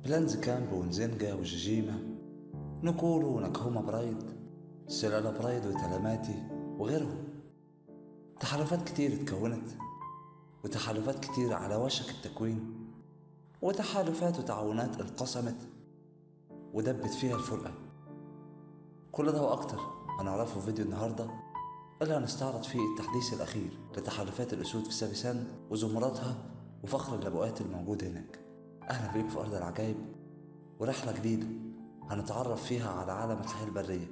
بلانز كامب ونزنجا وجيجيما، نكورو ونكهوما برايد، سلالا برايد وتلاماتي وغيرهم. تحالفات كتير اتكونت، وتحالفات كتير على وشك التكوين، وتحالفات وتعاونات انقسمت ودبت فيها الفرقة. كل ده وأكتر هنعرفه في فيديو النهاردة اللي هنستعرض فيه التحديث الأخير لتحالفات الأسود في سابي ساند وزمراتها وفخر اللبؤات الموجود هناك. أهلا بيكم في أرض العجائب ورحلة جديدة هنتعرف فيها على عالم الحياة البرية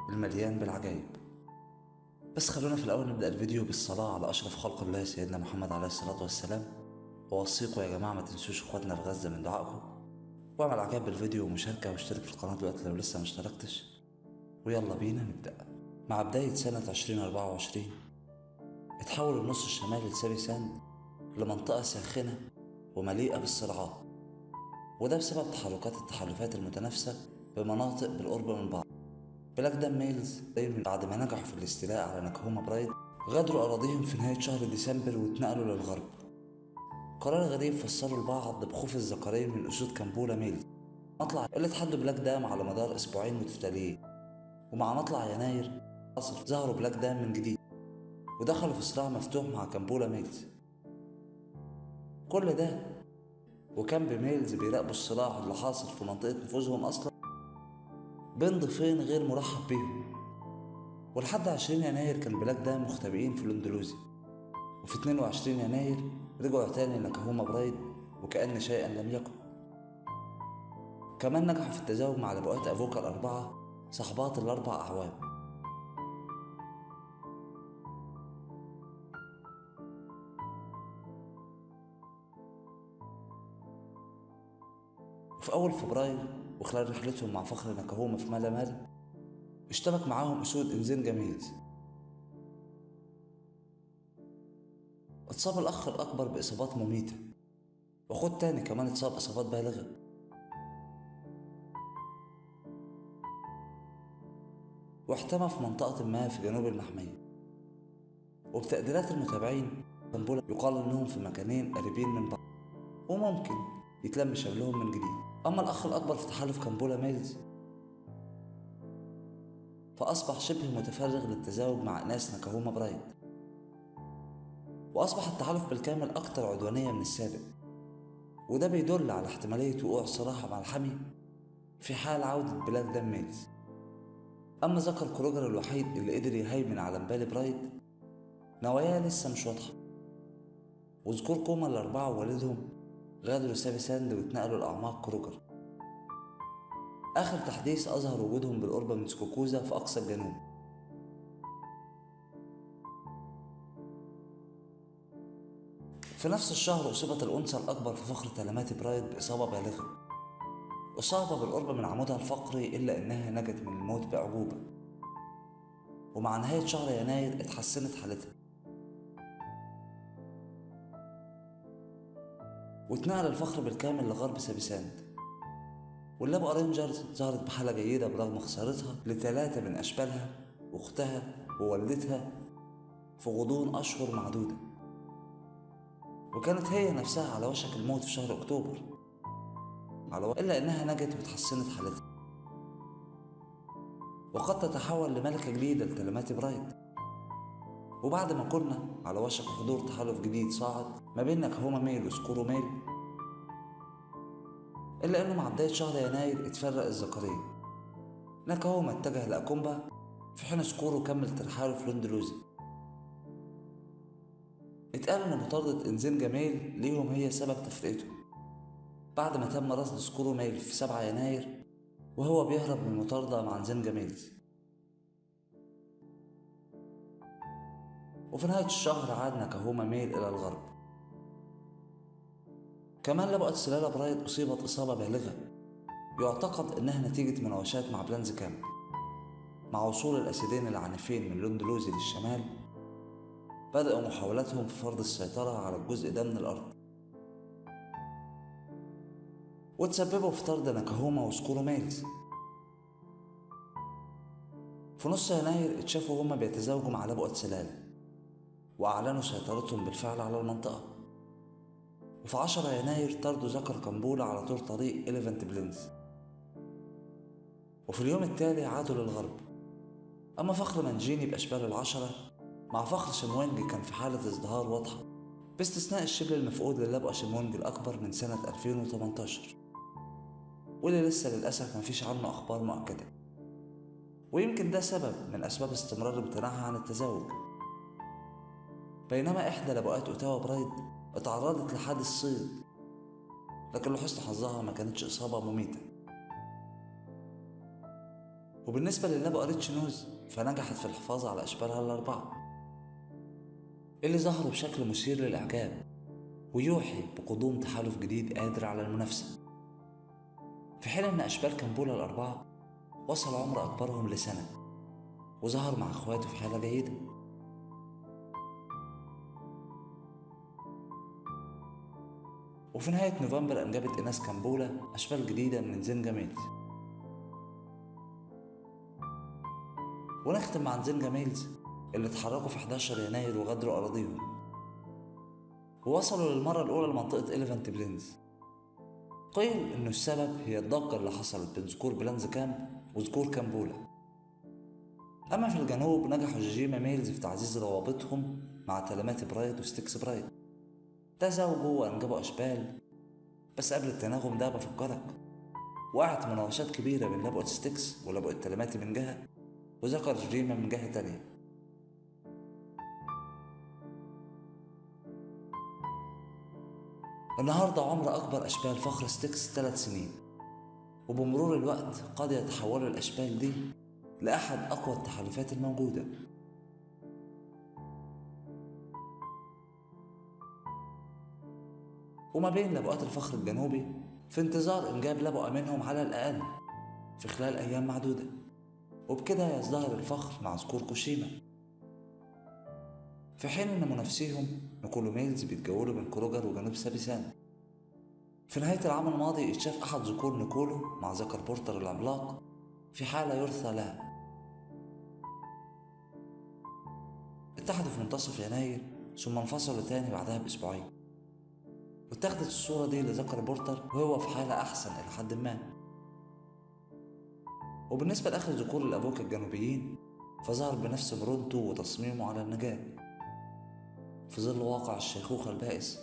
المليان بالعجائب. بس خلونا في الأول نبدأ الفيديو بالصلاة على أشرف خلق الله سيدنا محمد عليه الصلاة والسلام. ووصيكم يا جماعة ما تنسوش اخواتنا في غزة من دعائكم، واعمل اعجاب بالفيديو ومشاركة واشترك في القناة دلوقتي لو لسه مشتركتش. ويلا بينا نبدأ. مع بداية سنة 2024 اتحول النص الشمالي لسابي ساند لمنطقة ساخنة ومليئة بالصراعات، وده بسبب التحالفات المتنافسة بمناطق بالقرب من بعض. بلاك دام ميلز بعد ما نجحوا في الاستيلاء على نكهوما برايد غادروا أراضيهم في نهاية شهر ديسمبر واتنقلوا للغرب. قرار غريب فسروا البعض بخوف الذكرين من أسود كامبولا ميلز، مطلع اللي اتحدوا بلاك دام على مدار أسبوعين متتاليين. ومع مطلع يناير ظهروا بلاك دام من جديد ودخلوا في صراع مفتوح مع كامبولا ميلز. كل ده وكان بميلز بيراقبوا الصراع اللي حاصل في منطقة نفوذهم أصلا بين ضيفين غير مرحب بيهم. ولحد 20 يناير كان بلاك دام مختبئين في الاندلوزي، وفي 22 يناير رجعوا تاني لنكهوما برايد وكأن شيئا لم يكن. كمان نجحوا في التزاوج مع لبؤات أفوكا الأربعة صاحبات الأربع أعوام. وفي أول فبراير وخلال رحلتهم مع فخر نكهوما في مالا اشتبك معاهم أسود إنزنجا ميلز. اتصاب الأخ الأكبر بإصابات مميتة، وأخوه التاني كمان اتصاب إصابات بالغة. واحتمى في منطقة ما في جنوب المحمية. وبتقديرات المتابعين كامبولا يقال إنهم في مكانين قريبين من بعض وممكن يتلم شملهم من جديد. أما الأخ الأكبر في تحالف كامبولا ميلز فأصبح شبه متفرغ للتزاوج مع ناس نكهوما برايد، وأصبح التحالف بالكامل أكثر عدوانية من السابق. وده بيدل على احتمالية وقوع صراع مع الحمي في حال عودة بلاك دام ميلز. أما ذكر كروجر الوحيد اللي قدر يهيمن على مبالي برايد نواياه لسه مش واضحة. وذكور كوما الأربعة ووالدهم غادروا سابي ساند واتنقلوا لأعماق كروجر. آخر تحديث أظهر وجودهم بالقرب من سكوكوزا في أقصى الجنوب. في نفس الشهر أصيبت الأنثى الأكبر في فخر تلاماتي برايد بإصابة بالغة، إصابة بالقرب من عمودها الفقري، إلا إنها نجت من الموت بأعجوبة. ومع نهاية شهر يناير اتحسنت حالتها واتنقل الفخر بالكامل لغرب سابي ساند. واللابو رينجرز ظهرت بحالة جيدة برغم خسارتها ل3 من أشبالها وأختها ووالدتها في غضون أشهر معدودة، وكانت هي نفسها على وشك الموت في شهر أكتوبر إلا إنها نجت وتحسنت حالتها وقد تتحول لملكة جديدة لتلاماتي برايد. وبعد ما كنا على وشك حضور تحالف جديد صاعد ما بين نكهوما ميل وسكورو ميل، إلا إنه مع بداية شهر يناير اتفرق الذكرين. نكهوما اتجه لأكومبا في حين سكورو كمل ترحاله في لوندلوزي. اتقال إن مطاردة إنزنجا ميل ليهم هي سبب تفرقته بعد ما تم رصد سكورو ميل في 7 يناير وهو بيهرب من المطاردة مع إنزنجا ميلز. وفي نهاية الشهر عاد نكهوما ميل إلى الغرب. كمان لبؤت سلالة برايد أصيبت إصابة بالغة يعتقد إنها نتيجة مناوشات مع بلانز كامب. مع وصول الأسدين العنيفين من لوندلوزي للشمال بدأوا محاولاتهم في فرض السيطرة على الجزء ده من الأرض، وتسببوا في طرد نكهوما وسكورو ميلز. في نص يناير اتشافوا هما بيتزاوجوا مع لبؤة سلالة وأعلنوا سيطرتهم بالفعل على المنطقة. وفي 10 يناير طردوا ذكر كامبولا على طول طريق إليفانت بلينز. وفي اليوم التالي عادوا للغرب. أما فخر مانجيني بأشبال العشرة مع فخر شموينج كان في حالة ازدهار واضحة، باستثناء الشبل المفقود للبؤة شموينج الأكبر من سنة 2018، واللي لسه للأسف مفيش عنه أخبار مؤكدة، ويمكن ده سبب من أسباب استمرار امتناعها عن التزاوج. بينما إحدى لبؤات أوتاوا برايد اتعرضت لحادث صيد، لكن لحسن حظها ما كانتش إصابة مميتة. وبالنسبة للبؤة ريتش نوز فنجحت في الحفاظ على أشبالها الأربعة، اللي ظهروا بشكل مثير للإعجاب ويوحي بقدوم تحالف جديد قادر على المنافسة، في حين أن أشبال كامبولا الأربعة وصل عمر أكبرهم لسنة وظهر مع أخواته في حالة جيدة. وفي نهاية نوفمبر أنجبت إناث كامبولا أشبال جديدة من نزنجا ميلز. ونختم مع نزنجا ميلز اللي اتحركوا في 11 يناير وغادروا أراضيهم ووصلوا للمرة الأولى لمنطقة إليفانت بلينز. قيل إنه السبب هي الضجة اللي حصلت بين ذكور بلانز كامب وذكور كامبولا. أما في الجنوب نجحوا جيجيما ميلز في تعزيز روابطهم مع تلامات برايد وستيكس برايد، تزاوجوا وأنجبوا أشبال. بس قبل التناغم ده بفكرك، وقعت مناوشات كبيرة بين لبؤة ستيكس ولبؤة تلاماتي من جهة وذكر جيجيما من جهة تانية. النهاردة عمر أكبر أشبال فخر ستيكس 3 سنين، وبمرور الوقت قد يتحولوا الأشبال دي لأحد أقوى التحالفات الموجودة. وما بين لبؤات الفخر الجنوبي في انتظار إنجاب لبؤة منهم على الأقل في خلال أيام معدودة، وبكده يزدهر الفخر مع ذكور كوشيما، في حين إن منافسيهم نيكولو ميلز بيتجولوا بين كروجر وجنوب سابيسان. في نهاية العام الماضي اتشاف أحد ذكور نيكولو مع ذكر بورتر العملاق في حالة يرثى لها. اتحدوا في منتصف يناير ثم انفصلوا تاني بعدها بأسبوعين، واتخذت الصورة دي لذكر بورتر وهو في حالة أحسن إلى حد ما. وبالنسبة لآخر ذكور الأبوك الجنوبيين فظهر بنفس مرونته وتصميمه على النجاة في ظل واقع الشيخوخة البائس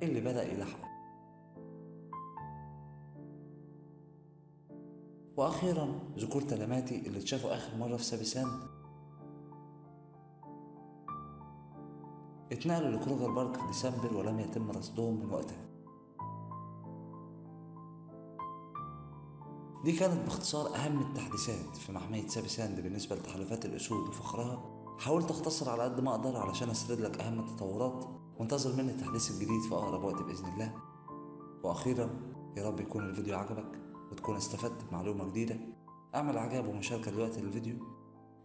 اللي بدأ يلحقه. وأخيرا ذكور تلاماتي اللي اتشافوا آخر مرة في سابيسان اتنقلوا لكروجر بارك في ديسمبر ولم يتم رصدهم من وقتها. دي كانت باختصار أهم التحديثات في محمية سابيساند بالنسبة لتحالفات الأسود وفخرها. حاولت أختصر على قد ما أقدر علشان أسرد لك أهم التطورات، وانتظر مني التحديث الجديد في أقرب وقت بإذن الله. وأخيرا يا رب يكون الفيديو عجبك وتكون استفدت بمعلومة جديدة. اعمل إعجاب ومشاركة دلوقتي للفيديو،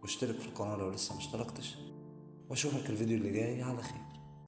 واشترك في القناة لو لسه مشتركتش، واشوفك الفيديو اللي جاي على خير.